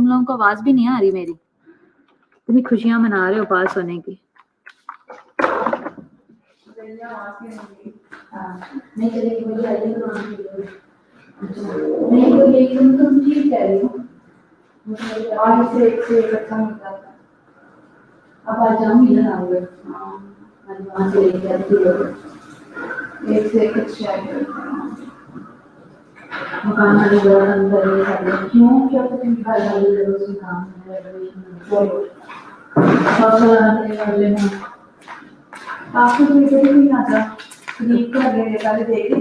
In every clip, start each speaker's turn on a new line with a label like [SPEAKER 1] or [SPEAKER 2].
[SPEAKER 1] तुम लोगों को आवाज भी नहीं आ रही मेरी? इतनी खुशियां मना रहे हो पास होने की। नहीं चलेगी मुझे आइए तो नहीं तो ये तुम ठीक कह रही हो। और इसे एक से एक अच्छा मिलता था। अब आज जाऊंगी ना आगे आज वहाँ से लेके आती हो एक से एक अच्छा है। मकान वाली बहुत अंदर है क्यों क्या पता नहीं घर वाली जरूर से काम है बोलो कर लेना आपको तो इधर नहीं आता ठीक लगे पहले देखे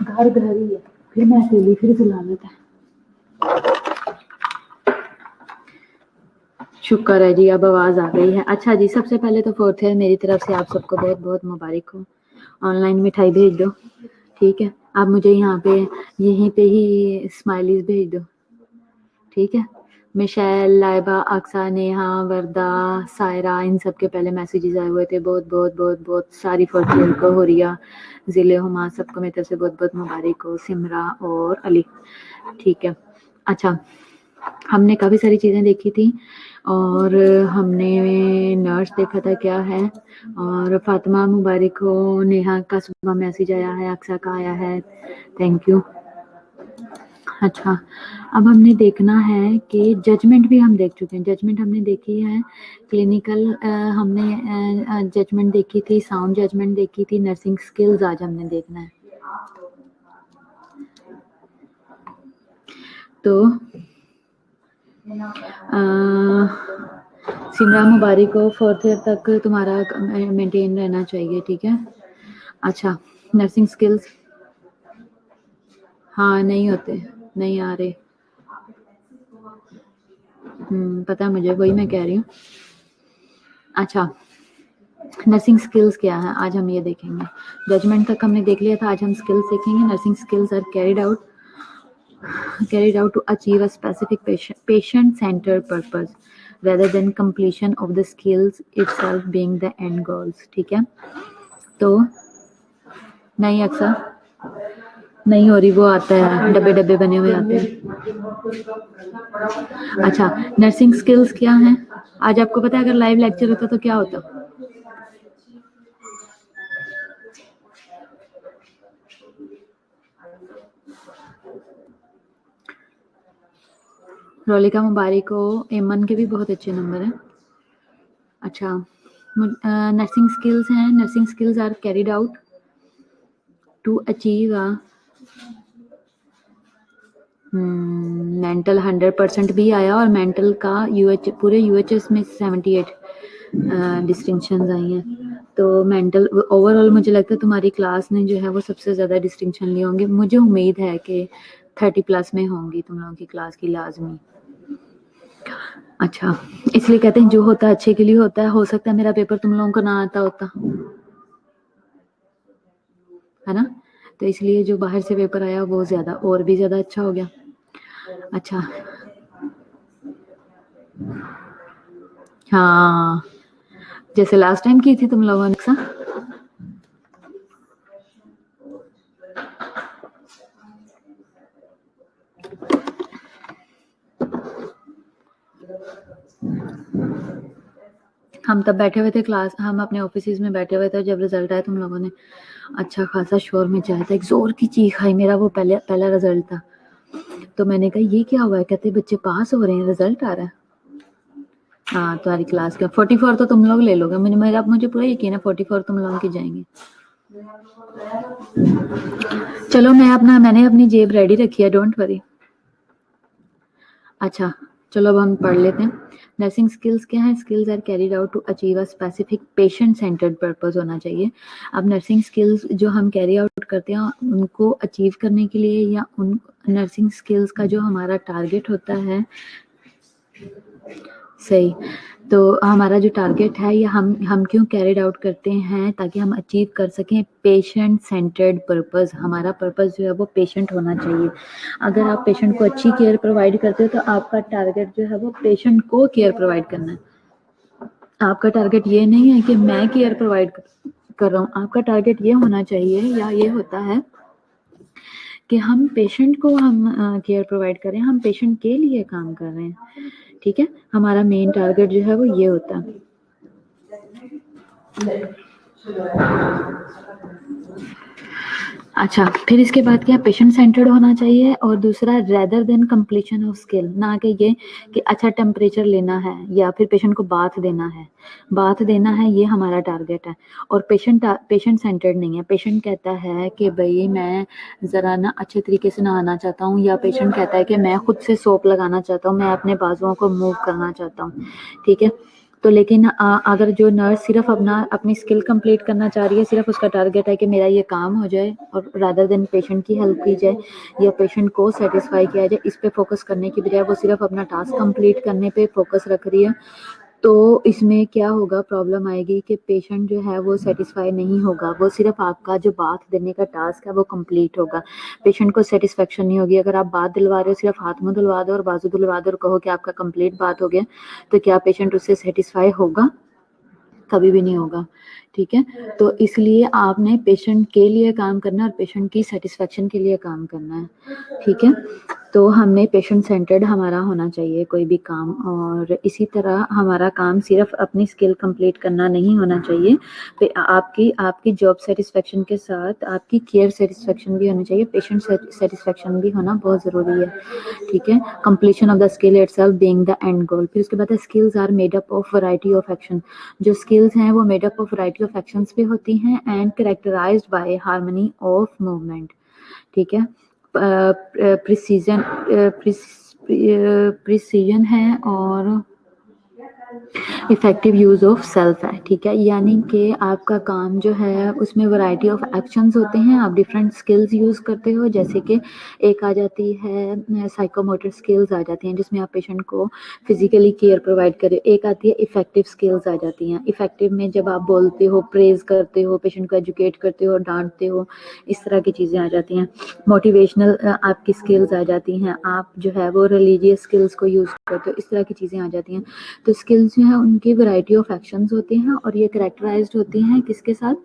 [SPEAKER 1] घर घर ही है फिर मैं अकेली फिर बुला लेता है। शुक्र है जी अब आवाज आ गई है। अच्छा जी सबसे पहले तो फोर्थ ईयर मेरी तरफ से आप सबको बहुत बहुत मुबारक हो। ऑनलाइन मिठाई भेज दो ठीक है। आप मुझे यहाँ पे यहीं पे ही स्माइलीज भेज दो ठीक है। मिशेल लाइबा अक्सा नेहा वर्दा सायरा इन सब के पहले मैसेजेस आए हुए थे। बहुत बहुत बहुत बहुत सारी फोर्थ ईयर को हो रिया जिले हुमा सबको मेरी तरफ से बहुत बहुत मुबारक हो। सिमरा और अली ठीक है। अच्छा हमने काफ़ी सारी चीज़ें देखी थी और हमने नर्स देखा था क्या है और फातिमा मुबारक हो। नेहा का सुबह मैसेज आया है अक्सा का आया है थैंक यू। अच्छा अब हमने देखना है कि जजमेंट भी हम देख चुके हैं। जजमेंट हमने देखी है क्लिनिकल हमने जजमेंट देखी थी साउंड जजमेंट देखी थी नर्सिंग स्किल्स आज हमने देखना है। तो सिमरा मुबारक हो फोर्थ ईयर तक तुम्हारा मेंटेन रहना चाहिए ठीक है। अच्छा नर्सिंग स्किल्स हाँ नहीं होते नहीं आ रहे पता है मुझे वही मैं कह रही हूँ। अच्छा नर्सिंग स्किल्स क्या है आज हम ये देखेंगे। जजमेंट तक हमने देख लिया था आज हम स्किल्स देखेंगे। Nursing skills are carried out to achieve a specific patient centered purpose rather than completion of the skills itself being the end goals ठीक है। तो नहीं अक्सर नहीं हो रही वो आता है डब्बे डब्बे बने हुए आते हैं। अच्छा नर्सिंग स्किल्स क्या है आज आपको पता है अगर लाइव लेक्चर होता तो क्या होता। रोलिका मुबारक हो एमन के भी बहुत अच्छे नंबर हैं। अच्छा नर्सिंग स्किल्स हैं। Nursing skills are carried out to achievement 100% भी आया और मेंटल का पूरे यूएचएस में 78 डिस्टिंक्शंस आई हैं। तो मेंटल ओवरऑल मुझे लगता है तुम्हारी क्लास ने जो है वो सबसे ज़्यादा डिस्टिंक्शन लिए होंगे। मुझे उम्मीद है कि 30+ में होंगी तुम लोगों की क्लास की लाजमी। अच्छा इसलिए कहते हैं जो होता है अच्छे के लिए होता है। हो सकता है मेरा पेपर तुम लोगों को ना आता होता है ना तो इसलिए जो बाहर से पेपर आया वो ज़्यादा और भी ज़्यादा अच्छा हो गया। अच्छा हाँ जैसे लास्ट टाइम की थी तुम लोगों ने सा हम तब बैठे हुए थे क्लास हम अपने ऑफिस में बैठे हुए थे जब रिजल्ट आया तुम लोगों ने अच्छा खासा शोर मचाया था। एक जोर की चीख आई मेरा वो पहला रिजल्ट था तो मैंने कहा ये क्या हुआ है। कहते बच्चे पास हो रहे हैं रिजल्ट आ रहा है। हाँ तुम्हारी क्लास का 44 तो तुम लोग ले लोगे। मुझे पूरा यकीन है 44 तुम लोगों की जाएंगे। चलो मैंने अपनी जेब रेडी रखी है डोंट वरी। अच्छा चलो अब हम पढ़ लेते हैं। नर्सिंग स्किल्स क्या है। Skills are carried out to achieve a specific patient centred purpose होना चाहिए। अब नर्सिंग स्किल्स जो हम कैरी आउट करते हैं उनको अचीव करने के लिए या उन नर्सिंग स्किल्स का जो हमारा टारगेट होता है सही तो हमारा जो टारगेट है ये हम क्यों कैरिड आउट करते हैं ताकि हम अचीव कर सकें पेशेंट सेंटर्ड पर्पस। हमारा पर्पस जो है वो पेशेंट होना चाहिए। अगर आप पेशेंट को अच्छी केयर प्रोवाइड करते हो तो आपका टारगेट जो है वो पेशेंट को केयर प्रोवाइड करना है। आपका टारगेट ये नहीं है कि मैं केयर प्रोवाइड कर रहा हूँ। आपका टारगेट ये होना चाहिए या ये होता है कि हम पेशेंट को हम केयर प्रोवाइड करें, हम पेशेंट के लिए काम कर रहे हैं, ठीक है। हमारा मेन टारगेट जो है वो ये होता है। अच्छा, फिर इसके बाद क्या, पेशेंट सेंटर्ड होना चाहिए, और दूसरा rather than completion of skill, ना कि ये कि अच्छा टेम्परेचर लेना है या फिर पेशेंट को बाथ देना है, ये हमारा टारगेट है। और पेशेंट सेंटर्ड नहीं है। पेशेंट कहता है कि भाई मैं ज़रा ना अच्छे तरीके से नहाना चाहता हूँ, या पेशेंट कहता है कि मैं खुद से सोप लगाना चाहता हूँ, मैं अपने बाजुओं को मूव करना चाहता हूँ, ठीक है। तो लेकिन अगर जो नर्स सिर्फ अपनी स्किल कंप्लीट करना चाह रही है, सिर्फ उसका टारगेट है कि मेरा ये काम हो जाए, और रादर देन पेशेंट की हेल्प की जाए या पेशेंट को सेटिस्फाई किया जाए, इस पे फोकस करने की बजाय वो सिर्फ अपना टास्क कंप्लीट करने पे फोकस रख रही है, तो इसमें क्या होगा, प्रॉब्लम आएगी कि पेशेंट जो है वो सेटिस्फाई नहीं होगा, वो सिर्फ आपका जो बाथ देने का टास्क है वो कंप्लीट होगा, पेशेंट को सेटिस्फेक्शन नहीं होगी। अगर आप बाथ दिलवा रहे हो, सिर्फ हाथ मुंह धुलवा दो और बाजू धुलवा दो और कहो कि आपका कंप्लीट बात हो गया, तो क्या पेशेंट उससे सेटिस्फाई होगा? कभी भी नहीं होगा, ठीक है। तो इसलिए आपने पेशेंट के लिए काम करना है और पेशेंट की सेटिस्फेक्शन के लिए काम करना है, ठीक है। तो हमने पेशेंट सेंटर्ड हमारा होना चाहिए कोई भी काम, और इसी तरह हमारा काम सिर्फ अपनी स्किल कंप्लीट करना नहीं होना चाहिए, आपकी जॉब सेटिस्फेक्शन के साथ आपकी केयर सेटिस्फेक्शन भी होनी चाहिए, पेशेंट सेटिस्फेक्शन भी होना बहुत ज़रूरी है, ठीक है। Completion of the skill itself being the end गोल। फिर उसके बाद skills are made up of variety of action. जो स्किल्स हैं वो made up of variety of actions पे होती हैं and characterised by harmony of movement, ठीक है। प्रिसीजन प्रिसीजन है और इफेक्टिव यूज़ ऑफ सेल्फ है, ठीक है। यानी कि आपका काम जो है उसमें वैरायटी ऑफ एक्शंस होते हैं, आप डिफरेंट स्किल्स यूज़ करते हो, जैसे कि एक आ जाती है साइकोमोटर स्किल्स आ जाती हैं जिसमें आप पेशेंट को फिजिकली केयर प्रोवाइड करें, एक आती है इफेक्टिव स्किल्स आ जाती हैं। इफेक्टिव में जब आप बोलते हो, प्रेज करते हो, पेशेंट को एजुकेट करते हो, डांटते हो, इस तरह की चीज़ें आ जाती हैं। मोटिवेशनल आपकी स्किल्स आ जाती हैं, आप जो है वो रिलीजियस स्किल्स को यूज़ करते हो, इस तरह की चीज़ें आ जाती हैं। तो स्किल्स जो है उनकी वैरायटी ऑफ एक्शंस होते हैं और ये कैरेक्टराइज्ड होती हैं किसके साथ,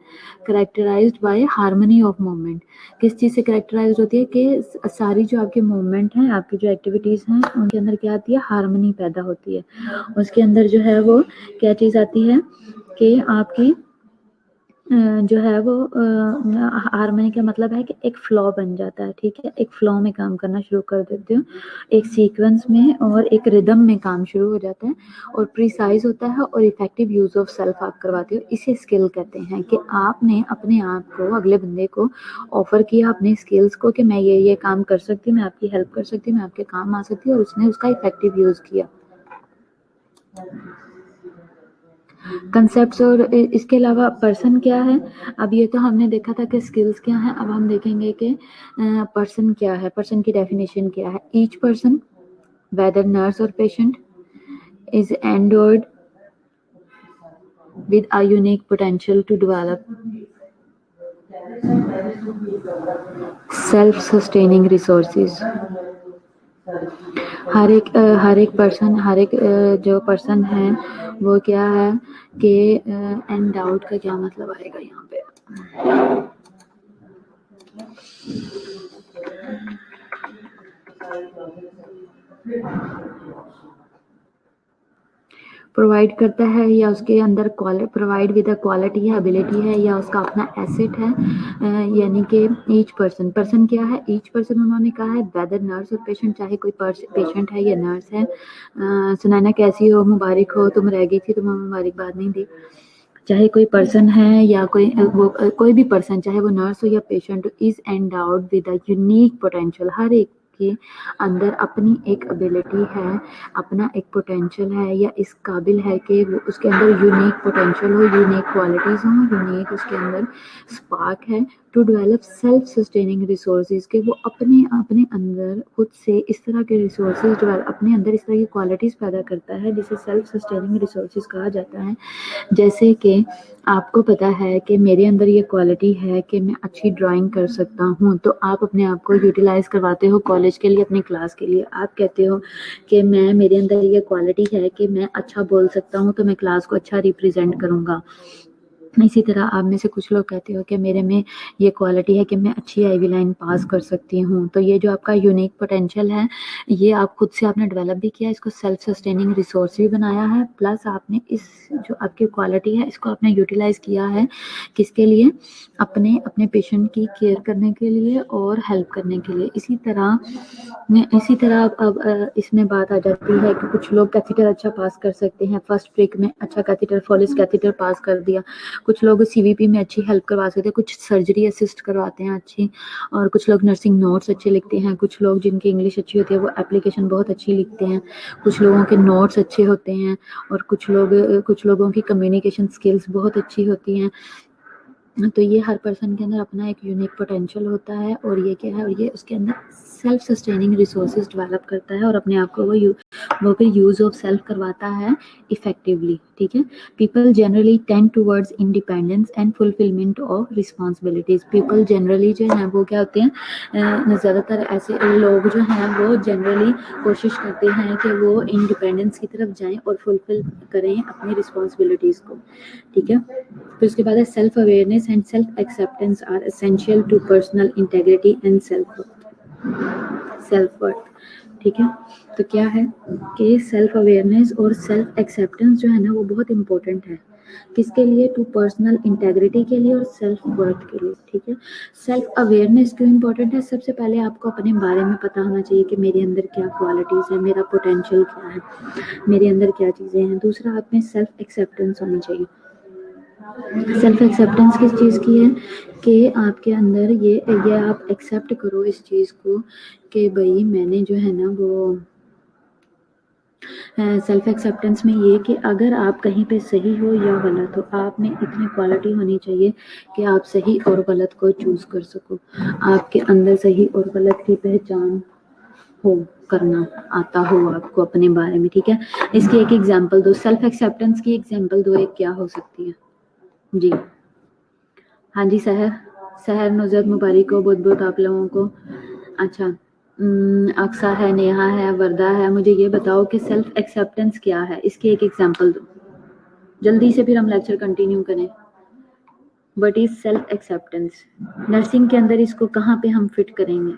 [SPEAKER 1] characterised by harmony of movement. किस चीज़ से कैरेक्टराइज्ड होती है कि सारी जो आपके मूवमेंट हैं, आपकी जो एक्टिविटीज़ हैं, उनके अंदर क्या आती है, हार्मनी पैदा होती है। उसके अंदर जो है वो क्या चीज़ आती है कि आपकी जो है वो हार्मनी का मतलब है कि एक फ्लो बन जाता है, ठीक है। एक फ्लो में काम करना शुरू कर देते हो, एक सीक्वेंस में और एक रिदम में काम शुरू हो जाता है, और प्रिसाइज होता है और इफेक्टिव यूज़ ऑफ सेल्फ आप करवाते हो। इसे स्किल कहते हैं कि आपने अपने आप को, अगले बंदे को ऑफर किया अपने स्किल्स को कि मैं ये काम कर सकती हूँ, मैं आपकी हेल्प कर सकती हूँ, मैं आपके काम आ सकती हूँ, और उसने उसका इफेक्टिव यूज़ किया। कंसेप्ट्स और इसके अलावा पर्सन क्या है। अब ये तो हमने देखा था कि स्किल्स क्या है, अब हम देखेंगे कि पर्सन क्या है, पर्सन की डेफिनेशन क्या है। ईच पर्सन वेदर नर्स और patient is endowed with a unique potential to develop self-sustaining resources। हर एक पर्सन, जो पर्सन है वो क्या है कि एंडाउड का क्या मतलब आएगा यहाँ पे, प्रोवाइड करता है या उसके अंदर प्रोवाइड विद अ क्वालिटी है, एबिलिटी है, या उसका अपना एसेट है। यानी कि ईच पर्सन क्या है, ईच पर्सन उन्होंने कहा है वेदर नर्स और पेशेंट, चाहे कोई पेशेंट है या नर्स है। सुनैना कैसी हो, मुबारक हो, तुम रह गई थी, तुम्हें मुबारकबाद नहीं दी। चाहे कोई पर्सन है या कोई भी पर्सन, चाहे वो नर्स हो या पेशेंट हो, is endowed with a unique potential. हर एक के अंदर अपनी एक एबिलिटी है, अपना एक पोटेंशियल है, या इस काबिल है कि वो उसके अंदर यूनिक पोटेंशियल हो, यूनिक क्वालिटीज़ हों, यूनिक उसके अंदर स्पार्क है to develop self sustaining resources, के वो अपने अपने अंदर खुद से इस तरह के रिसोर्सेज अपने अंदर इस तरह की क्वालिटीज़ पैदा करता है जिसे सेल्फ सस्टेनिंग रिसोर्सेज कहा जाता है। जैसे कि आपको पता है कि मेरे अंदर ये क्वालिटी है कि मैं अच्छी ड्राइंग कर सकता हूँ, तो आप अपने आप को यूटिलाइज करवाते हो कॉलेज के लिए, अपनी क्लास के लिए। आप कहते हो कि मेरे अंदर ये क्वालिटी है कि मैं अच्छा बोल सकता हूँ, तो मैं क्लास को अच्छा रिप्रेजेंट करूँगा। इसी तरह आप में से कुछ लोग कहते हो कि मेरे में ये क्वालिटी है कि मैं अच्छी आईवी लाइन पास कर सकती हूँ। तो ये जो आपका यूनिक पोटेंशियल है, ये आप खुद से आपने डेवलप भी किया, इसको सेल्फ सस्टेनिंग रिसोर्स भी बनाया है, प्लस आपने इस जो आपकी क्वालिटी है इसको आपने यूटिलाइज किया है किसके लिए? अपने अपने पेशेंट की केयर करने के लिए और हेल्प करने के लिए। इसी तरह अब इसमें बात आ जाती है कि कुछ लोग कैथेटर अच्छा पास कर सकते हैं, फर्स्ट ब्रेक में अच्छा कैथेटर फॉलिस कैथेटर पास कर दिया, कुछ लोग सीवीपी में अच्छी हेल्प करवा सकते हैं, कुछ सर्जरी असिस्ट करवाते हैं अच्छी, और कुछ लोग नर्सिंग नोट्स अच्छे लिखते हैं, कुछ लोग जिनकी इंग्लिश अच्छी होती है वो एप्लीकेशन बहुत अच्छी लिखते हैं, कुछ लोगों के नोट्स अच्छे होते हैं, और कुछ लोगों की कम्युनिकेशन स्किल्स बहुत अच्छी होती हैं। तो ये हर पर्सन के अंदर अपना एक यूनिक पोटेंशियल होता है, और ये क्या है, और ये उसके अंदर सेल्फ सस्टेनिंग रिसोर्सेज डेवलप करता है और अपने आप को वो फिर यूज ऑफ सेल्फ करवाता है इफेक्टिवली। ठीक है, people generally tend towards independence and fulfilment of responsibilities. People generally जो है वो क्या होते हैं, ज़्यादातर ऐसे लोग जो हैं वो जनरली कोशिश करते हैं कि वो इंडिपेंडेंस की तरफ जाएं और फुलफिल करें अपनी रिस्पॉन्सिबिलिटीज़ को। ठीक है, फिर उसके बाद है self awareness and self acceptance are essential to personal integrity and self worth. ठीक है, तो क्या है कि सेल्फ अवेयरनेस और सेल्फ एक्सेप्टेंस जो है ना वो बहुत इंपॉर्टेंट है। किसके लिए? टू पर्सनल इंटेग्रिटी के लिए और सेल्फ वर्थ के लिए। ठीक है, सेल्फ अवेयरनेस क्यों इंपॉर्टेंट है? सबसे पहले आपको अपने बारे में पता होना चाहिए कि मेरे अंदर क्या क्वालिटीज़ है, मेरा पोटेंशियल क्या है, मेरे अंदर क्या चीज़ें हैं। दूसरा, आप में सेल्फ एक्सेप्टेंस होनी चाहिए। सेल्फ एक्सेप्टेंस किस चीज़ की है कि आपके अंदर ये आप एक्सेप्ट करो इस चीज़ को कि भाई मैंने जो है ना वो सेल्फ एक्सेप्टेंस में ये कि अगर आप कहीं पे सही हो या गलत हो, आप में इतनी क्वालिटी होनी चाहिए कि आप सही और गलत को चूज कर सको, आपके अंदर सही और गलत की पहचान हो, करना आता हो आपको अपने बारे में। ठीक है, इसकी एक एग्जांपल दो, सेल्फ एक्सेप्टेंस की एग्जांपल दो, एक क्या हो सकती है जी? हाँ जी, सहर नुज़रत मुबारक हो बहुत बहुत आप लोगों को। अच्छा, अक्सा है, नेहा है, वर्दा है। मुझे ये बताओ कि सेल्फ एक्सेप्टेंस क्या है, इसकी एक एग्जांपल दो जल्दी से, फिर हम लेक्चर कंटिन्यू करें। What is self acceptance? Nursing के अंदर इसको कहाँ पे हम फिट करेंगे?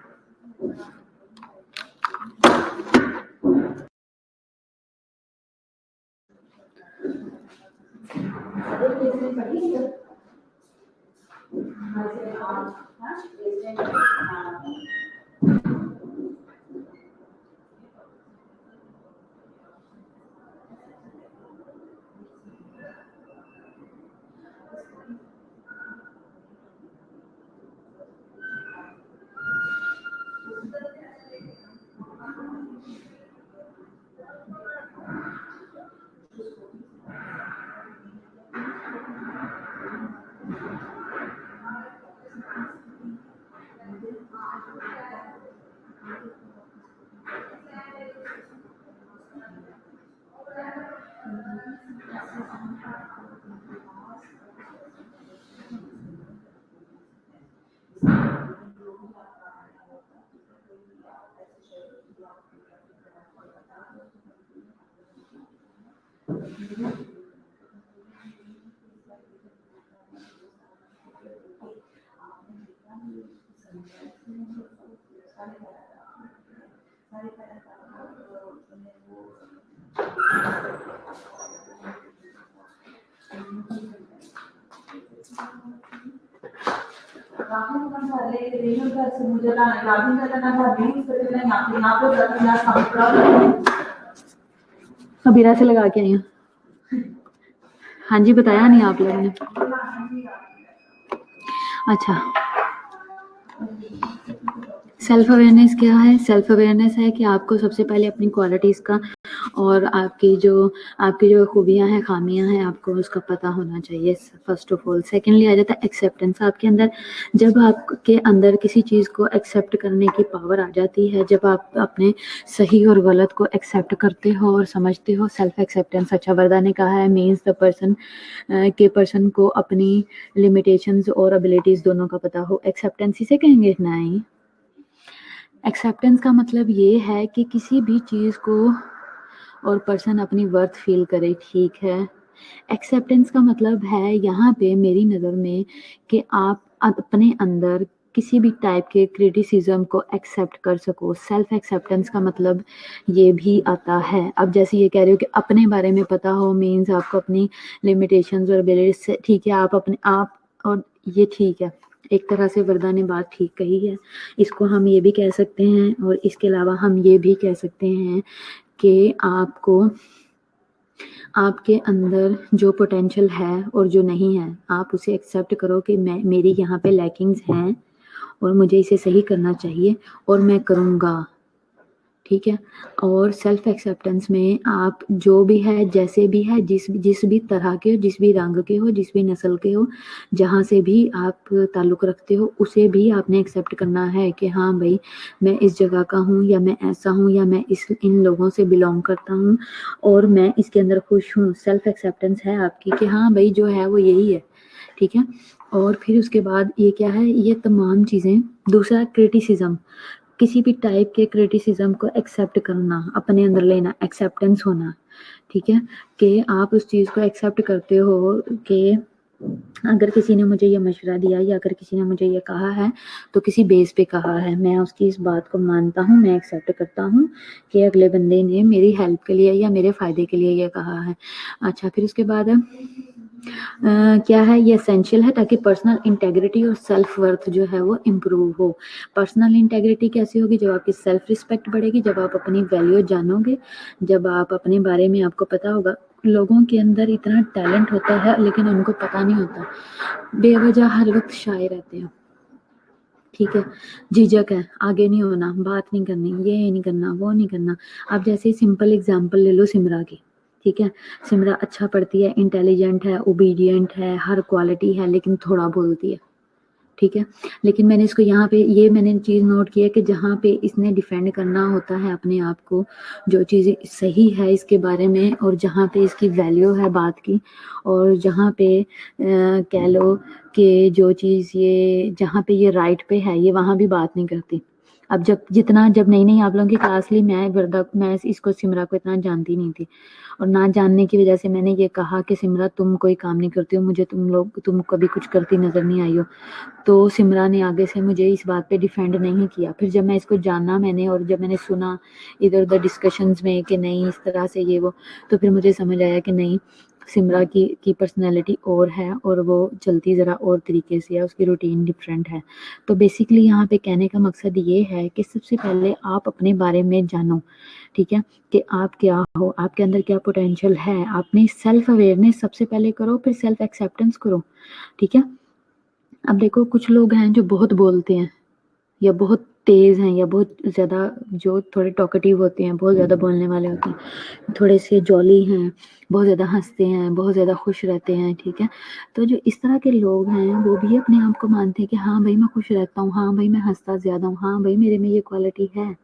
[SPEAKER 1] अबीरा से लगा के आई हूँ। हाँ जी, बताया नहीं आप लोगों ने। अच्छा, सेल्फ अवेयरनेस क्या है? सेल्फ अवेयरनेस है कि आपको सबसे पहले अपनी क्वालिटीज़ का और आपकी जो खूबियाँ हैं, खामियाँ हैं, आपको उसका पता होना चाहिए फर्स्ट ऑफ ऑल। सेकेंडली आ जाता है एक्सेप्टेंस आपके अंदर। जब आपके अंदर किसी चीज़ को एक्सेप्ट करने की पावर आ जाती है, जब आप अपने सही और गलत को एक्सेप्ट करते हो और समझते हो, सेल्फ एक्सेप्टेंस। अच्छा, वर्दा ने कहा है मीन्स द पर्सन को अपनी लिमिटेशंस और एबिलिटीज़ दोनों का पता हो। एक्सेप्टेंस इसे कहेंगे? नहीं, एक्सेप्टेंस का मतलब ये है कि किसी भी चीज़ को और पर्सन अपनी वर्थ फील करे। ठीक है, एक्सेप्टेंस का मतलब है यहाँ पे मेरी नज़र में कि आप अपने अंदर किसी भी टाइप के क्रिटिसिज्म को एक्सेप्ट कर सको। सेल्फ एक्सेप्टेंस का मतलब ये भी आता है, अब जैसे ये कह रहे हो कि अपने बारे में पता हो, मीन्स आपको अपनी लिमिटेशंस और एबिलिटीज से, ठीक है, आप अपने आप, और ये ठीक है, एक तरह से वरदा ने बात ठीक कही है। इसको हम ये भी कह सकते हैं, और इसके अलावा हम ये भी कह सकते हैं कि आपको आपके अंदर जो पोटेंशियल है और जो नहीं है, आप उसे एक्सेप्ट करो कि मेरी यहाँ पे लैकिंग्स हैं और मुझे इसे सही करना चाहिए और मैं करूँगा, ठीक है। और सेल्फ एक्सेप्टेंस में आप जो भी है, जैसे भी है, जिस भी तरह के हो, जिस भी रंग के हो, जिस भी नस्ल के हो, जहाँ से भी आप ताल्लुक़ रखते हो, उसे भी आपने एक्सेप्ट करना है कि हाँ भाई, मैं इस जगह का हूँ, या मैं ऐसा हूँ, या मैं इन लोगों से बिलोंग करता हूँ और मैं इसके अंदर खुश हूँ। सेल्फ एक्सेप्टेंस है आपकी कि हाँ भाई, जो है वो यही है, ठीक है। और फिर उसके बाद ये क्या है, ये तमाम चीज़ें। दूसरा, क्रिटिसिज्म, किसी भी टाइप के क्रिटिसिज्म को एक्सेप्ट करना, अपने अंदर लेना, एक्सेप्टेंस होना, ठीक है, कि आप उस चीज़ को एक्सेप्ट करते हो कि अगर किसी ने मुझे ये मशवरा दिया या अगर किसी ने मुझे ये कहा है तो किसी बेस पे कहा है, मैं उसकी इस बात को मानता हूँ, मैं एक्सेप्ट करता हूँ कि अगले बंदे ने मेरी हेल्प के लिए या मेरे फ़ायदे के लिए ये कहा है। अच्छा, फिर उसके बाद क्या है, ये एसेंशियल है ताकि पर्सनल इंटेग्रिटी और सेल्फ वर्थ जो है वो इम्प्रूव हो। पर्सनल इंटेग्रिटी कैसे होगी? जब आपकी सेल्फ रिस्पेक्ट बढ़ेगी, जब आप अपनी वैल्यू जानोगे, जब आप अपने बारे में आपको पता होगा। लोगों के अंदर इतना टैलेंट होता है लेकिन उनको पता नहीं होता, बेवजह हर वक्त शाये रहते हैं, ठीक है, झिझक है, आगे नहीं होना, बात नहीं करनी, ये नहीं करना, वो नहीं करना। आप जैसे सिंपल एग्जांपल ले लो सिमरा की, ठीक है, सिमरा अच्छा पढ़ती है, इंटेलिजेंट है, ओबीडियंट है, हर क्वालिटी है, लेकिन थोड़ा बोलती है, ठीक है। लेकिन मैंने इसको यहाँ पे ये मैंने चीज़ नोट की है कि जहाँ पे इसने डिफेंड करना होता है अपने आप को, जो चीज़ सही है इसके बारे में, और जहाँ पे इसकी वैल्यू है बात की, और जहाँ पे कह लो कि जो चीज़ ये जहाँ पे ये राइट पे है, ये वहाँ भी बात नहीं करती। अब जब नई नई आप लोगों की क्लास ली, मैं इसको सिमरा को इतना जानती नहीं थी, और ना जानने की वजह से मैंने ये कहा कि सिमरा तुम कोई काम नहीं करती हो, मुझे तुम कभी कुछ करती नज़र नहीं आई हो। तो सिमरा ने आगे से मुझे इस बात पे डिफेंड नहीं किया। फिर जब मैं इसको जाना मैंने, और जब मैंने सुना इधर उधर डिस्कशंस में कि नहीं इस तरह से ये वो, तो फिर मुझे समझ आया कि नहीं, सिमरा की पर्सनैलिटी और है और वो चलती ज़रा और तरीके से है, उसकी रूटीन डिफरेंट है। तो बेसिकली यहाँ पे कहने का मकसद ये है कि सबसे पहले आप अपने बारे में जानो, ठीक है, कि आप क्या हो, आपके अंदर क्या पोटेंशियल है। अपनी सेल्फ अवेयरनेस सबसे पहले करो, फिर सेल्फ एक्सेप्टेंस करो, ठीक है। अब देखो, कुछ लोग हैं जो बहुत बोलते हैं, या बहुत तेज़ हैं, या बहुत ज़्यादा जो थोड़े टॉकेटिव होते हैं, बहुत ज़्यादा बोलने वाले होते हैं, थोड़े से जॉली हैं, बहुत ज़्यादा हँसते हैं, बहुत ज़्यादा खुश रहते हैं, ठीक है। तो जो इस तरह के लोग हैं वो भी अपने आप को मानते हैं कि हाँ भाई, मैं खुश रहता हूँ, हाँ भाई मैं हँसता ज़्यादा हूँ, हाँ भाई मेरे में ये क्वालिटी है,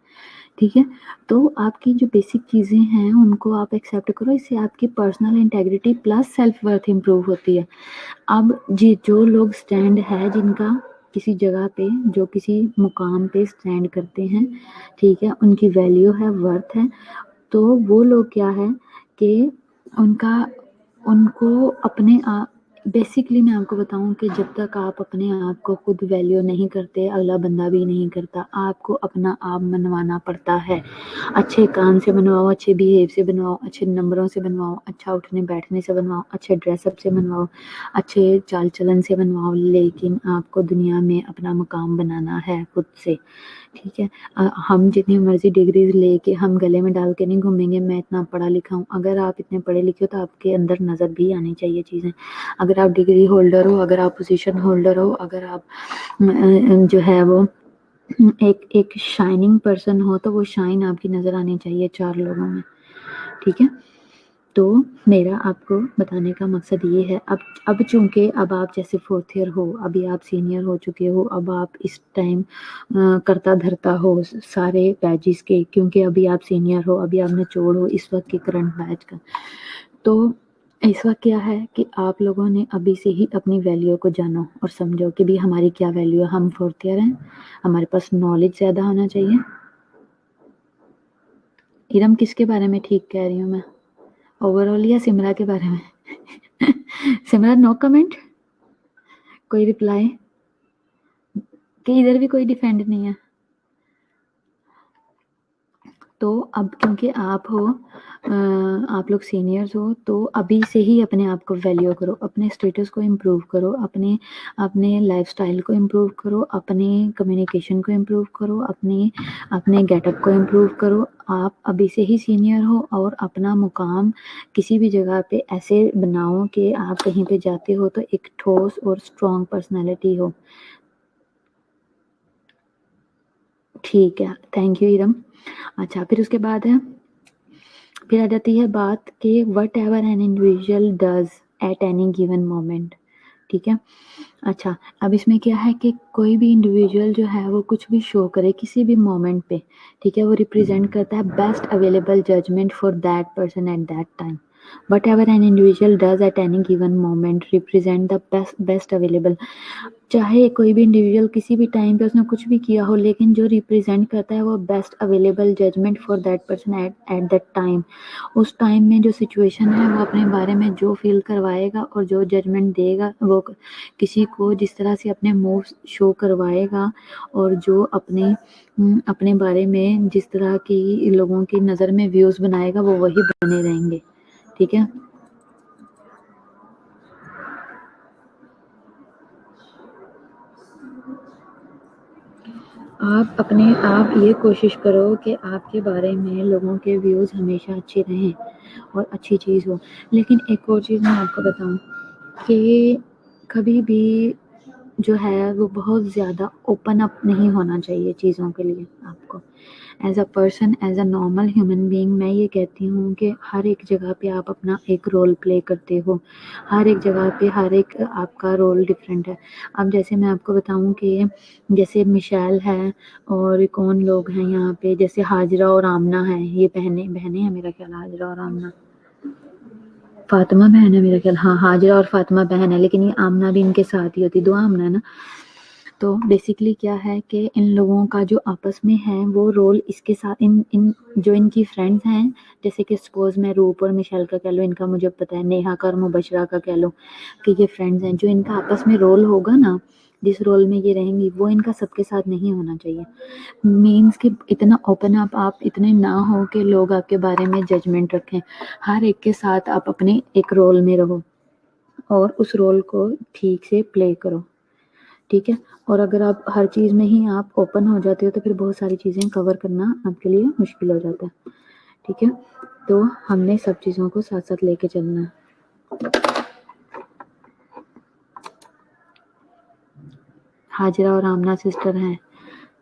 [SPEAKER 1] ठीक है। तो आपकी जो बेसिक चीज़ें हैं उनको आप एक्सेप्ट करो, इससे आपकी personal integrity plus self worth improve होती है। अब जो लोग स्टैंड है, जिनका किसी जगह पे, जो किसी मुकाम पे स्टैंड करते हैं, ठीक है, उनकी वैल्यू है, वर्थ है, तो वो लोग क्या है कि उनका उनको अपने आप, बेसिकली मैं आपको बताऊं कि जब तक आप अपने आप को खुद वैल्यू नहीं करते, अगला बंदा भी नहीं करता। आपको अपना आप मनवाना पड़ता है, अच्छे काम से बनवाओ, अच्छे बिहेव से बनवाओ, अच्छे नंबरों से बनवाओ, अच्छा उठने बैठने से बनवाओ, अच्छे ड्रेसअप से बनवाओ, अच्छे चाल चलन से बनवाओ, लेकिन आपको दुनिया में अपना मुकाम बनाना है खुद से, ठीक है। हम जितनी मर्जी डिग्रीज लेके हम गले में डाल के नहीं घूमेंगे, मैं इतना पढ़ा लिखा हूँ। अगर आप इतने पढ़े लिखे हो तो आपके अंदर नज़र भी आनी चाहिए चीज़ें। अगर आप डिग्री होल्डर हो, अगर आप पोजीशन होल्डर हो, अगर आप जो है वो एक शाइनिंग पर्सन हो, तो वो शाइन आपकी नज़र आनी चाहिए 4 लोगों में, ठीक है। तो मेरा आपको बताने का मकसद ये है, अब चूँकि अब आप जैसे 4th ईयर हो, अभी आप सीनियर हो चुके हो, अब आप इस टाइम करता धरता हो सारे बैचेस के, क्योंकि अभी आप सीनियर हो, अभी आप मैच्योर हो इस वक्त के करंट बैच का। तो इस वक्त क्या है कि आप लोगों ने अभी से ही अपनी वैल्यू को जानो और समझो कि भी हमारी क्या वैल्यू है। हम 4th ईयर हैं, हमारे पास नॉलेज ज़्यादा होना चाहिए। इरम, किसके बारे में ठीक कह रही हूँ मैं, ओवरऑल या सिमरा के बारे में? सिमरन नो कमेंट, कोई रिप्लाई कि इधर भी कोई डिफेंड नहीं है। तो अब क्योंकि आप हो आप लोग सीनियर्स हो, तो अभी से ही अपने आप को वैल्यू करो, अपने स्टेटस को इम्प्रूव करो, अपने अपने लाइफस्टाइल को इम्प्रूव करो, अपने कम्युनिकेशन को इम्प्रूव करो, अपने अपने गेटअप को इम्प्रूव करो। आप अभी से ही सीनियर हो और अपना मुकाम किसी भी जगह पे ऐसे बनाओ कि आप कहीं पे जाते हो तो एक ठोस और स्ट्रॉन्ग पर्सनैलिटी हो। ठीक है, थैंक यू इरम। अच्छा, फिर उसके बाद है, फिर आ जाती है बात कि what ever an individual does at any given moment. ठीक है, अच्छा, अब इसमें क्या है कि कोई भी इंडिविजुअल जो है वो कुछ भी शो करे किसी भी मोमेंट पे, ठीक है, वो रिप्रेजेंट करता है best available judgement for that person at that time. Whatever an individual does at any given moment represent the best available. चाहे कोई भी इंडिविजुअल किसी भी टाइम पे उसने कुछ भी किया हो, लेकिन जो रिप्रेजेंट करता है वो best available judgement for that person at at that time. उस टाइम में जो सिचुएशन है वो अपने बारे में जो फील करवाएगा और जो जजमेंट देगा वो किसी को जिस तरह से अपने मूव शो करवाएगा और जो अपने अपने बारे में जिस तरह की लोगों की नज़र में व्यूज़ बनाएगा वो वही बने रहेंगे। ठीक है, आप ये कोशिश करो कि आपके बारे में लोगों के व्यूज़ हमेशा अच्छे रहें और अच्छी चीज़ हो। लेकिन एक और चीज़ मैं आपको बताऊँ कि कभी भी जो है वो बहुत ज़्यादा ओपन अप नहीं होना चाहिए चीज़ों के लिए आपको। As a person, as a normal human being मैं ये कहती हूँ कि हर एक जगह पे आप अपना एक रोल प्ले करते हो। हर एक जगह पे हर एक आपका रोल डिफरेंट है। अब जैसे मैं आपको बताऊँ कि जैसे मिशैल है और कौन लोग हैं यहाँ पे, जैसे हाजिरा और आमना है, ये बहनें हैं मेरा ख्याल, हाजिरा और आमना। फातिमा बहन है मेरा ख्याल, हाँ, हाजिरा और फातिमा बहन है, लेकिन ये आमना भी इनके साथ ही होती है, 2 आमना है ना। तो बेसिकली क्या है कि इन लोगों का जो आपस में है वो रोल इसके साथ इन इन जो इनकी फ्रेंड्स हैं, जैसे कि सपोज मैं रूप और मिशेल का कह लो, इनका मुझे पता है, नेहा का और मुबशरा का कह लो कि ये फ्रेंड्स हैं, जो इनका आपस में रोल होगा ना, जिस रोल में ये रहेंगी वो इनका सबके साथ नहीं होना चाहिए। मीन्स कि इतना ओपन अप आप इतने ना हो कि लोग आपके बारे में जजमेंट रखें। हर एक के साथ आप अपने एक रोल में रहो और उस रोल को ठीक से प्ले करो। ठीक है, और अगर आप हर चीज़ में ही आप ओपन हो जाते हो तो फिर बहुत सारी चीज़ें कवर करना आपके लिए मुश्किल हो जाता है। ठीक है, तो हमने सब चीज़ों को साथ साथ लेके चलना है। हाजिरा और आमना सिस्टर हैं,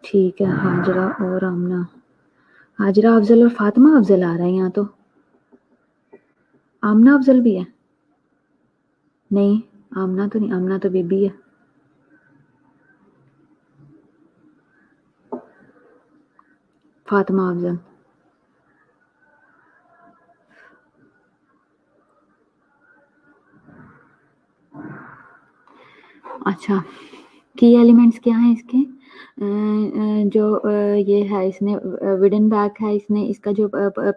[SPEAKER 1] ठीक है, हाजिरा और आमना, हाजिरा अफजल और फातिमा अफजल आ रहा है यहाँ तो, आमना अफजल भी है, नहीं आमना तो नहीं, आमना तो बेबी है। फातिमा अफजल, अच्छा, की एलिमेंट्स क्या हैं इसके, जो ये है, इसने विडन बैक है, इसने इसका जो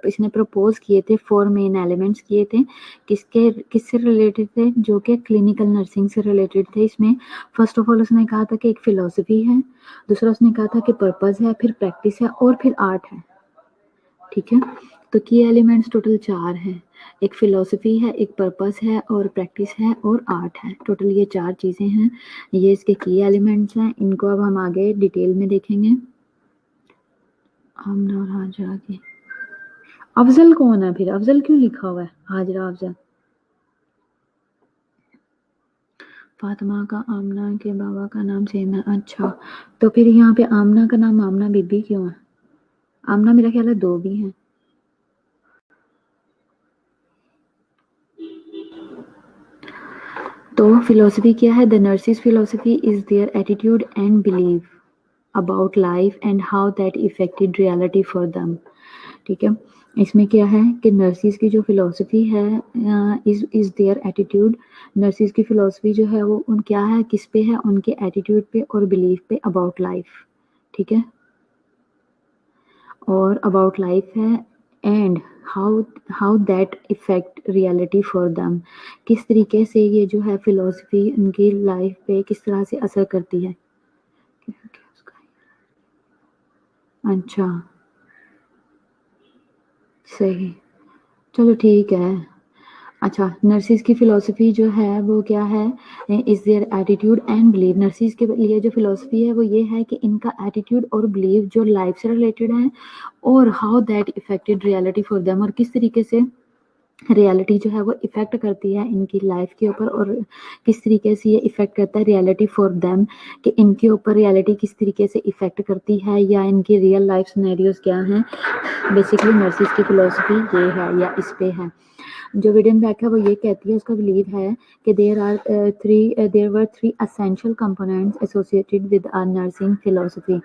[SPEAKER 1] इसने प्रपोज किए थे 4 मेन एलिमेंट्स किए थे, किससे रिलेटेड थे, जो कि क्लिनिकल नर्सिंग से रिलेटेड थे। इसमें फर्स्ट ऑफ ऑल उसने कहा था कि एक फिलॉसफी है, दूसरा उसने कहा था कि पर्पस है, फिर प्रैक्टिस है और फिर आर्ट है। ठीक है, तो की एलिमेंट्स टोटल 4 हैं, एक फिलॉसफी है, एक पर्पस है और प्रैक्टिस है और आर्ट है। टोटल ये 4 चीज़ें हैं, ये इसके की एलिमेंट्स हैं। इनको अब हम आगे डिटेल में देखेंगे। आमना और हाजरा की, अफजल कौन है फिर, अफजल क्यों लिखा हुआ है, हाजरा अफजल, फातिमा का आमना के बाबा का नाम सेम है, अच्छा, तो फिर यहाँ पे आमना का नाम आमना बीबी क्यों है, आमना मेरा ख्याल है 2 भी हैं। तो फिलॉसफी क्या है, the nurses philosophy is their attitude and believe about life and how that affected reality for them. ठीक है, इसमें क्या है कि नर्सिस की जो फिलॉसफी है, इज देयर एटीट्यूड, नर्सिस की फिलॉसफी जो है वो उन क्या है, किस पे है, उनके एटीट्यूड पे और बिलीफ पे अबाउट लाइफ। ठीक है, और अबाउट लाइफ है and how that effect reality for them, किस तरीके से ये जो है फिलोसफी उनकी लाइफ पे किस तरह से असर करती है। अच्छा, सही, चलो ठीक है। अच्छा, नर्सिस की फ़िलॉसफ़ी जो है वो क्या है, is their attitude and believe. Nurses के लिए जो फ़िलॉसफ़ी है वो ये है कि इनका एटीट्यूड और बिलीव जो लाइफ से रिलेटेड है, और how that affected reality for them, और किस तरीके से रियलिटी जो है वो इफ़ेक्ट करती है इनकी लाइफ के ऊपर, और किस तरीके से ये इफ़ेक्ट करता है रियलिटी फॉर देम, कि इनके ऊपर रियलिटी किस तरीके से इफ़ेक्ट करती है, या इनकी रियल लाइफ सिनेरियोज़ क्या हैं। बेसिकली नर्सिस की फ़िलॉसफ़ी ये है या इस पे है। जो विडन बैक है वो ये कहती है, उसका बिलीव है कि there were three essential components associated with our nursing philosophy.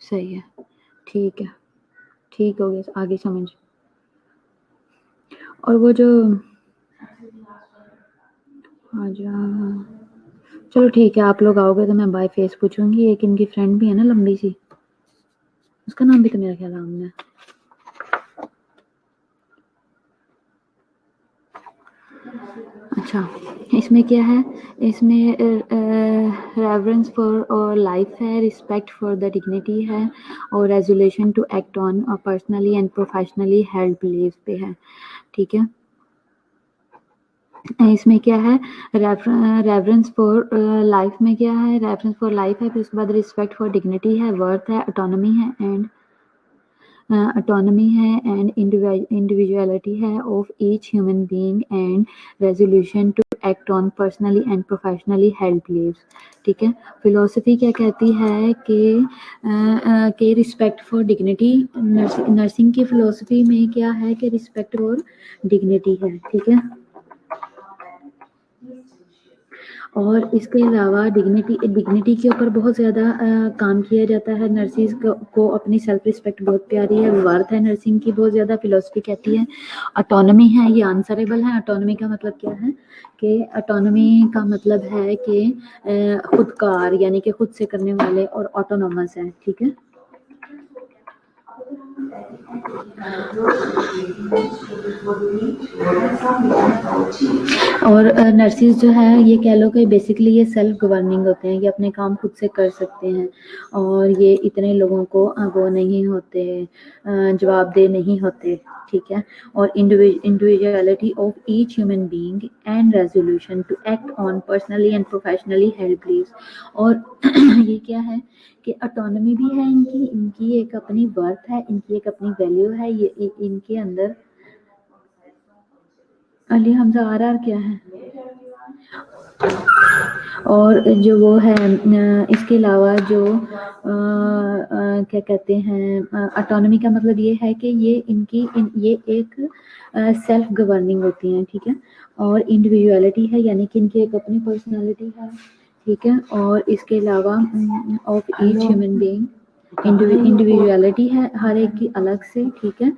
[SPEAKER 1] सही है, ठीक है, ठीक हो गया, आगे समझ। और वो जो चलो ठीक है, आप लोग आओगे तो मैं बाय फेस पूछूंगी। एक इनकी फ्रेंड भी है ना लंबी सी, उसका नाम भी तो मेरा ख्याल आमना है। अच्छा, इसमें क्या है, इसमें रेवरेंस फॉर लाइफ है, रिस्पेक्ट फॉर द डिग्निटी है, और resolution to act on personally and professionally held believe पे है। ठीक है, इसमें क्या है, रेफरेंस फॉर लाइफ में क्या है, रेफरेंस फॉर लाइफ है, फिर उसके बाद रिस्पेक्ट फॉर डिग्निटी है, वर्थ है, ऑटोनॉमी है एंड इंडिविजुअलिटी है of each human being, and resolution to act on personally and professionally held beliefs. ठीक है, फिलोसफी क्या कहती है कि रिस्पेक्ट फॉर डिग्निटी, नर्सिंग की फिलोसफी में क्या है कि रिस्पेक्ट फॉर डिग्निटी है। ठीक है, और इसके अलावा डिग्निटी के ऊपर बहुत ज़्यादा काम किया जाता है। नर्सिस को अपनी सेल्फ रिस्पेक्ट बहुत प्यारी है, वर्थ है नर्सिंग की बहुत ज़्यादा। फिलोसफी कहती है ऑटोनॉमी है, ये आंसरेबल है। ऑटोनॉमी का मतलब क्या है कि ऑटोनॉमी का मतलब है कि खुदकार, यानी कि खुद से करने वाले, और ऑटोनॉमस है। ठीक है, और नर्सिस जो है ये कह लो कि बेसिकली ये सेल्फ गवर्निंग होते हैं, ये अपने काम खुद से कर सकते हैं, और ये इतने लोगों को वो नहीं होते, जवाबदेह नहीं होते। ठीक है, और individuality of each human being and resolution to act on personally and professionally held beliefs. और ये क्या है कि ऑटोनॉमी भी है इनकी, इनकी एक अपनी वर्थ है, इनकी एक अपनी वैल्यू है, ये इनके अंदर। अली हमजा आर क्या है, और जो वो है इसके अलावा जो क्या कहते हैं, ऑटोनॉमी का मतलब ये है कि ये ये एक सेल्फ गवर्निंग होती हैं। ठीक है, और इंडिविजुअलिटी है, यानी कि इनकी एक अपनी पर्सनालिटी है। ठीक है, और इसके अलावा of each human being, individuality है हर एक की अलग से। ठीक है,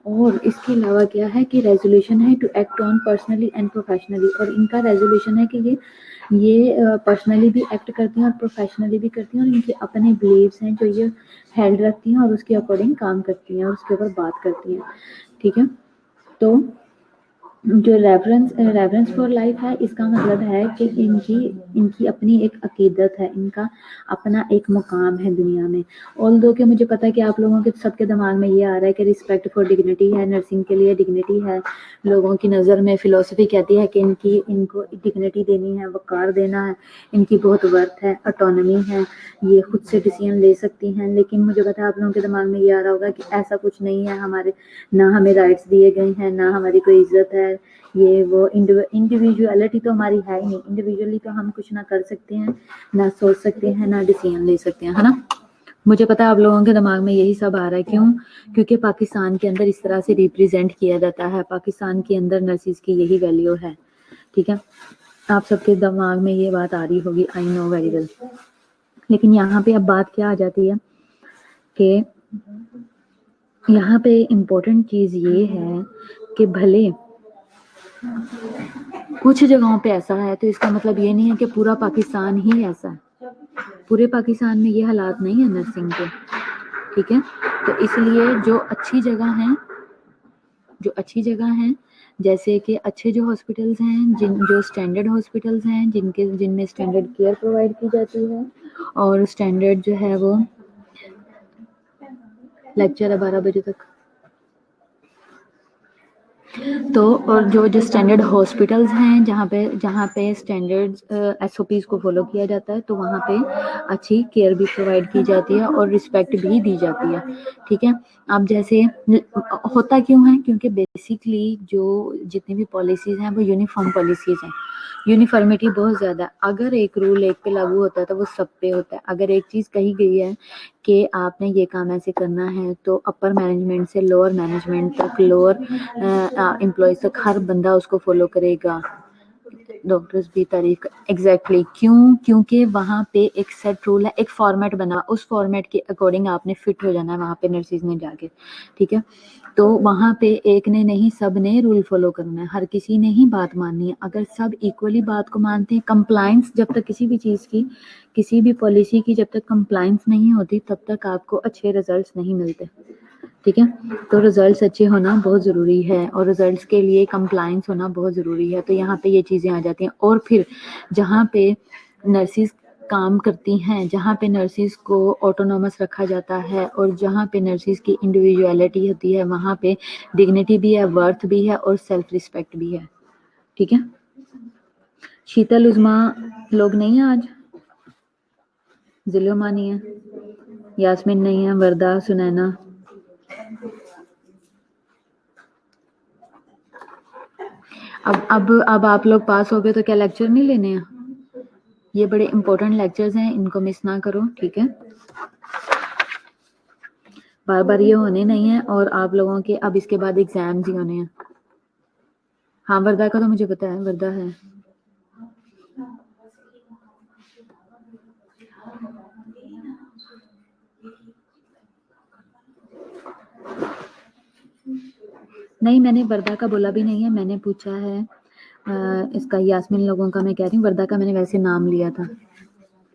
[SPEAKER 1] और इसके अलावा क्या है कि रेजोल्यूशन है to act on personally and professionally, और इनका रेजोल्यूशन है कि ये पर्सनली भी एक्ट करती हैं और प्रोफेशनली भी करती हैं, और इनके अपने बिलीव्स हैं जो ये हेल्ड रखती हैं, और उसके अकॉर्डिंग काम करती हैं और उसके ऊपर बात करती हैं। ठीक है, तो जो रेफरेंस फॉर लाइफ है, इसका मतलब है कि इनकी इनकी अपनी एक अकीदत है, इनका अपना एक मुकाम है दुनिया में। ऑल्दो कि मुझे पता है कि आप लोगों के सबके दिमाग में ये आ रहा है कि रिस्पेक्ट फॉर डिग्निटी है, नर्सिंग के लिए डिग्निटी है। लोगों की नज़र में फिलोसफी कहती है कि इनको डिग्निटी देनी है, वक़ार देना है, इनकी बहुत वर्थ है, ऑटोनॉमी है, ये खुद से डिसीजन ले सकती हैं। लेकिन मुझे पता है आप लोगों के दिमाग में ये आ रहा होगा कि ऐसा कुछ नहीं है, हमारे ना हमें राइट्स दिए गए हैं, ना हमारी कोई इज्जत है, ये वो इंडिविजुअलिटी तो हमारी है ही नहीं। इंडिविजुअली तो हम कुछ ना कर सकते हैं, ना सोच सकते हैं, ना डिसीजन ले सकते हैं, है ना। मुझे पता है आप लोगों के दिमाग में यही सब आ रहा है, क्यों? क्योंकि पाकिस्तान के अंदर इस तरह से रिप्रेजेंट किया जाता है, पाकिस्तान के अंदर नर्सिस की यही वैल्यू है। ठीक है, आप सबके दिमाग में ये बात आ रही होगी, आई नो वेरी वेल। लेकिन यहाँ पे अब बात क्या आ जाती है कि यहाँ पे इम्पोर्टेंट चीज़ ये है कि भले कुछ जगहों पे ऐसा है, तो इसका मतलब ये नहीं है कि पूरा पाकिस्तान ही ऐसा है। पूरे पाकिस्तान में ये हालात नहीं है नर्सिंग के, ठीक है। तो इसलिए जो अच्छी जगह हैं, जैसे कि अच्छे जो हॉस्पिटल्स हैं, जो स्टैंडर्ड हॉस्पिटल्स हैं, जिनमें स्टैंडर्ड केयर प्रोवाइड की जाती है, और स्टैंडर्ड जो है वो लेक्चर है 12 बजे तक। तो और जो स्टैंडर्ड हॉस्पिटल्स हैं, जहाँ पे स्टैंडर्ड एसओपीज को फॉलो किया जाता है, तो वहाँ पे अच्छी केयर भी प्रोवाइड की जाती है और रिस्पेक्ट भी दी जाती है, ठीक है। अब जैसे होता क्यों है, क्योंकि बेसिकली जो जितनी भी पॉलिसीज हैं वो यूनिफॉर्म पॉलिसीज हैं, यूनिफॉर्मिटी बहुत ज़्यादा। अगर एक रूल एक पे लागू होता है तो वो सब पे होता है। अगर एक चीज़ कही गई है कि आपने ये काम ऐसे करना है, तो अपर मैनेजमेंट से लोअर मैनेजमेंट तक, लोअर एम्प्लॉयज तक हर बंदा उसको फॉलो करेगा, डॉक्टर्स भी तारीफ एग्जैक्टली क्योंकि वहाँ पे एक सेट रूल है, एक फॉर्मेट बना, उस फॉर्मेट के अकॉर्डिंग आपने फिट हो जाना है वहाँ पे नर्सिस ने जाके, ठीक है। तो वहाँ पे एक ने नहीं, सब ने रूल फॉलो करना है, हर किसी ने ही बात माननी है। अगर सब इक्वली बात को मानते हैं, कंप्लाइंस जब तक किसी भी चीज़ की, किसी भी पॉलिसी की जब तक कंप्लाइंस नहीं होती, तब तक आपको अच्छे रिजल्ट्स नहीं मिलते, ठीक है। तो रिजल्ट्स अच्छे होना बहुत ज़रूरी है, और रिजल्ट्स के लिए कंप्लाइंस होना बहुत ज़रूरी है। तो यहाँ पे ये चीज़ें आ जाती हैं। और फिर जहाँ पे नर्सिस काम करती हैं, जहाँ पे नर्सिस को ऑटोनोमस रखा जाता है, और जहाँ पे नर्सिस की इंडिविजुअलिटी होती है, वहाँ पे डिग्निटी भी है, वर्थ भी है, और सेल्फ रिस्पेक्ट भी है, ठीक है। शीतल उज़मा लोग नहीं है आज, जिलोमा नहीं है, यास्मीन नहीं है, वर्दा, सुनैना। अब आप लोग पास हो गए तो क्या लेक्चर नहीं लेने हैं? ये बड़े इंपॉर्टेंट लेक्चर्स हैं, इनको मिस ना करो, ठीक है। बार बार ये होने नहीं है, और आप लोगों के अब इसके बाद एग्जाम्स ही होने हैं। हाँ, वर्दा का तो मुझे पता है, वर्दा है। नहीं, मैंने वर्दा का बोला भी नहीं है, मैंने पूछा है इसका यास्मीन लोगों का मैं कह रही हूँ, वर्दा का मैंने वैसे नाम लिया था।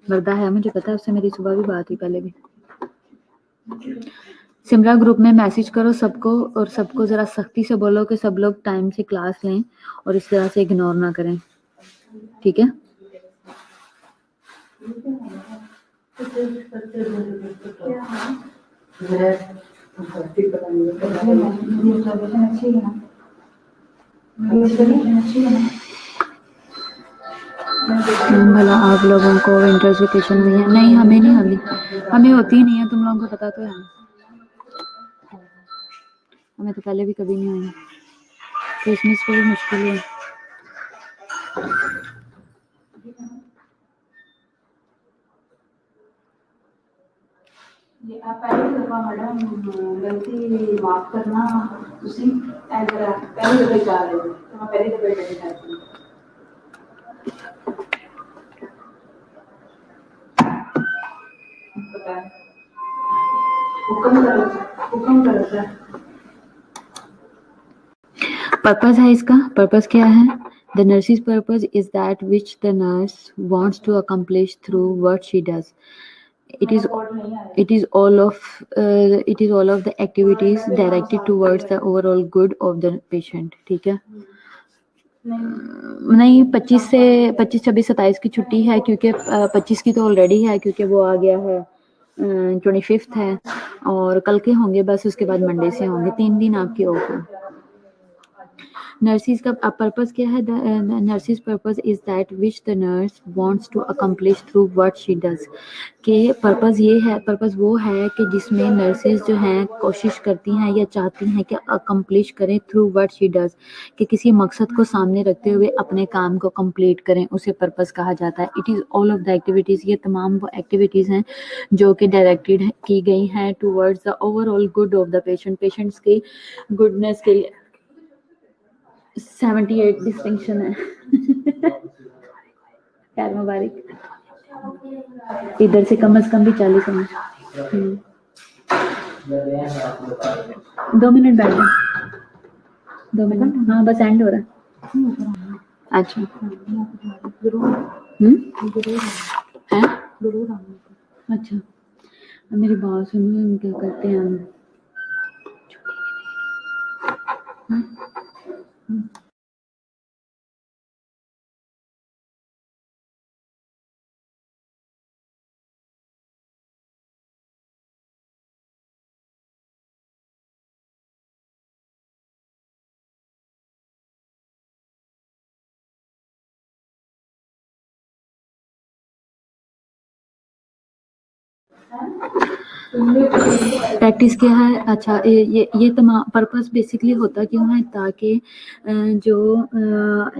[SPEAKER 1] वर्दा है, मुझे पता है, उससे मेरी सुबह भी बात हुई पहले भी। सिमरा ग्रुप में मैसेज करो सबको, और सबको ज़रा सख्ती से बोलो कि सब लोग टाइम से क्लास लें और इस तरह से इग्नोर ना करें, ठीक है। भला आप लोगों को विंटर्स वेकेशन हुई है? नहीं, हमें नहीं होती, हमें होती ही नहीं है, तुम लोगों को पता तो है, हमें तो पहले भी कभी नहीं हुई। क्रिसमस को भी मुश्किल है। ये आप पहली दफा मैडम गलती माफ करना, उसी पहली दफा जा रहे थे, तो मैं पहली दफा नहीं जाती हूँ, पता है, हुक्म करता है। पर्पस है इसका, पर्पस क्या है? The nurse's purpose is that which the nurse wants to accomplish through what she does. It is all of the activities directed towards the overall good of the patient, ठीक है। नहीं, 25, 26, 27 की छुट्टी है, क्योंकि 25 की तो ऑलरेडी है, क्योंकि वो आ गया है 25 है, और कल के होंगे बस, उसके बाद मंडे से होंगे, 3 दिन आपकी ऑफ है। नर्सिस का पर्पस क्या है? Nurse's purpose is that which the nurse wants to accomplish through what she does, के पर्पस ये है, पर्पस वो है कि जिसमें नर्सिस जो हैं कोशिश करती हैं या चाहती हैं कि अकम्प्लिश करें थ्रू व्हाट शी डज, कि किसी मकसद को सामने रखते हुए अपने काम को कंप्लीट करें, उसे पर्पस कहा जाता है। It is all of the activities, ये तमाम वो एक्टिविटीज़ हैं जो कि डायरेक्टेड की गई हैं towards the overall good of the patient, patients की गुडनेस के लिए। 78 डिस्टिंक्शन है। खैर मुबारक, इधर से कम से कम भी 40 होंगे। 2 मिनट बैठ जाओ, 2 मिनट, हाँ बस एंड हो रहा है। अच्छा हम्म है अच्छा। अब मेरी बात सुनो, हम क्या करते हैं हम प्रैक्टिस क्या है। अच्छा ये तमाम पर्पस बेसिकली होता क्यों है, ताकि जो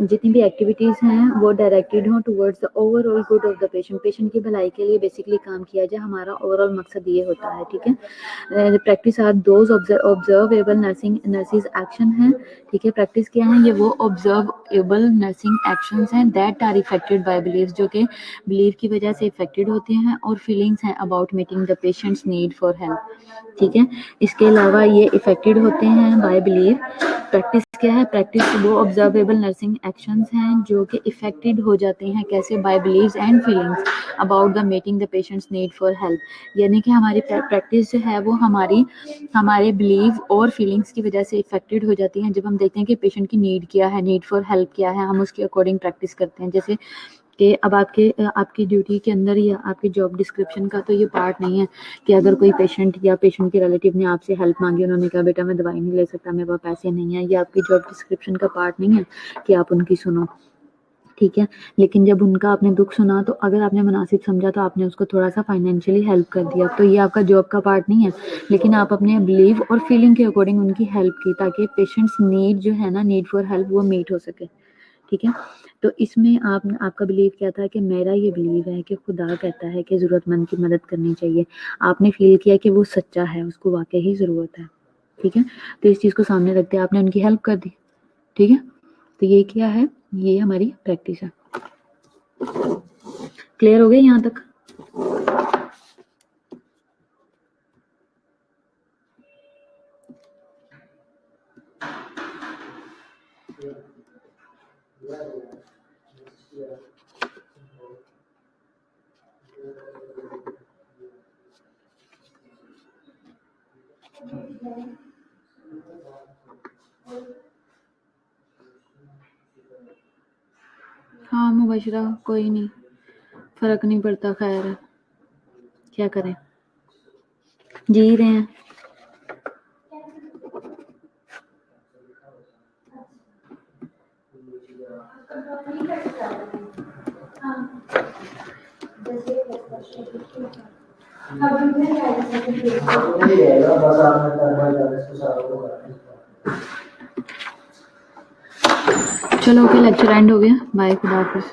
[SPEAKER 1] जितनी भी एक्टिविटीज़ हैं वो डायरेक्टेड हो towards the overall good of the patient, patient की भलाई के लिए बेसिकली काम किया जाए, हमारा ओवरऑल मकसद ये होता है। ठीक है, practice are those observable nursing action है। ठीक है, प्रैक्टिस क्या है, ये वो ऑब्जर्वेबल नर्सिंग एक्शंस हैं that are affected by beliefs, जो कि बिलीव की वजह से इफेक्टेड होते हैं, और फीलिंग्स हैं about meeting the patient's need for help. ठीक है, इसके अलावा ये इफेक्टेड होते हैं बाय बिलीव। प्रैक्टिस क्या है, प्रैक्टिस वो ऑब्जर्वेबल नर्सिंग एक्शंस हैं जो कि इफेक्टेड हो जाते हैं, कैसे, by beliefs and feelings about the meeting the patient's need for help. यानी कि हमारी प्रैक्टिस जो है वो हमारे बिलीव और फीलिंग्स की वजह से इफेक्टेड हो जाती हैं। जब हम देखते हैं कि पेशेंट की नीड क्या है, नीड फॉर हेल्प क्या है, हम उसके अकॉर्डिंग प्रैक्टिस करते हैं। जैसे कि अब आपकी ड्यूटी के अंदर या आपकी जॉब डिस्क्रिप्शन का तो ये पार्ट नहीं है कि अगर कोई पेशेंट या पेशेंट के रिलेटिव ने आपसे हेल्प मांगी, उन्होंने कहा बेटा मैं दवाई नहीं ले सकता, मेरे पास पैसे नहीं है, ये आपकी जॉब डिस्क्रिप्शन का पार्ट नहीं है कि आप उनकी सुनो। ठीक है, लेकिन जब उनका आपने दुख सुना तो अगर आपने मुनासिब समझा तो आपने उसको थोड़ा सा फाइनेंशियली हेल्प कर दिया, तो ये आपका जॉब का पार्ट नहीं है, लेकिन आप अपने बिलीव और फीलिंग के अकॉर्डिंग उनकी हेल्प की, ताकि पेशेंट्स नीड जो है ना, नीड फॉर हेल्प, वो मीट हो सके। ठीक है, तो इसमें आपका बिलीव क्या था, कि मेरा ये बिलीव है कि खुदा कहता है कि ज़रूरतमंद की मदद करनी चाहिए। आपने फील किया कि वो सच्चा है, उसको वाकई ही ज़रूरत है। ठीक है, तो इस चीज़ को सामने रखते हैं आपने उनकी हेल्प कर दी। ठीक है, तो ये क्या है, ये हमारी प्रैक्टिस है। क्लियर हो गई यहाँ तक? हाँ मुबशरा, कोई नहीं, फर्क नहीं पड़ता, खैर है, क्या करें, जी रहे हैं। चलो ओके, लेक्चर एंड हो गया, बाय, खुदा हाफिज़।